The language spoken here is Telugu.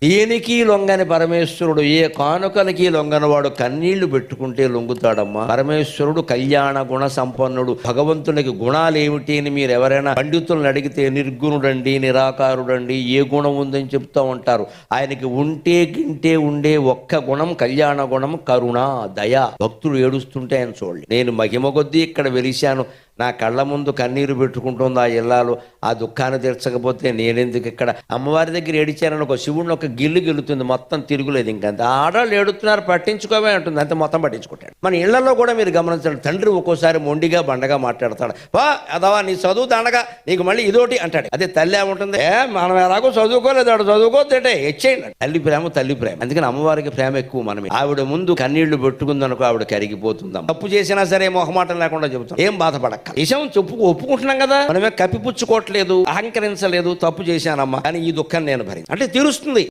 దేనికి లొంగని పరమేశ్వరుడు, ఏ కానుకలకి లొంగనవాడు కన్నీళ్లు పెట్టుకుంటే లొంగుతాడమ్మా. పరమేశ్వరుడు కళ్యాణ గుణ సంపన్నుడు. భగవంతునికి గుణాలేమిటి అని మీరు ఎవరైనా పండితులను అడిగితే నిర్గుణుడండి, నిరాకారుడండి, ఏ గుణం ఉందని చెప్తూ ఉంటారు. ఆయనకి ఉంటే గింటే ఉండే ఒక్క గుణం కళ్యాణ గుణం, కరుణ, దయ. భక్తుడు ఏడుస్తుంటే ఆయన చూడండి. నేను మహిమ కొద్దీ ఇక్కడ వెలిశాను, నా కళ్ళ ముందు కన్నీరు పెట్టుకుంటుంది ఆ ఇల్లాలు. ఆ దుఃఖాన్ని తీర్చకపోతే నేనెందుకు ఇక్కడ? అమ్మవారి దగ్గర ఏడిచానని ఒక శివుడిని ఒక గిల్లు గెలుతుంది, మొత్తం తిరుగులేదు. ఇంకంత ఆడవాళ్ళు ఏడుతున్నారు, పట్టించుకోవే అంటుంది, అంతే, మొత్తం పట్టించుకుంటాడు. మన ఇళ్లలో కూడా మీరు గమనించండి, తండ్రి ఒక్కోసారి మొండిగా బండగా మాట్లాడతాడు. వా అదవా నీ చదువు దండగా, నీకు మళ్ళీ ఇదోటి అంటాడు. అదే తల్లి ఏముంటుంది, మనం ఎలాగో చదువుకోలేదు, ఆడు చదువుకోతే ఇచ్చేయండి. తల్లి ప్రేమ తల్లి ప్రేమ. అందుకని అమ్మవారికి ప్రేమ ఎక్కువ. మనమే ఆవిడ ముందు కన్నీళ్లు పెట్టుకుందనుకో ఆవిడ కరిగిపోతుందాం. తప్పు చేసినా సరే మొహమాటం లేకుండా చెబుతాం, ఏం బాధపడక్క. నిజం ఒప్పుకుంటున్నాం కదా, మనమే కప్పిపుచ్చుకోవట్లేదు, అహంకరించలేదు. తప్పు చేశానమ్మా కానీ ఈ దుఃఖం నేను భరించి అంటే తీరుస్తుంది.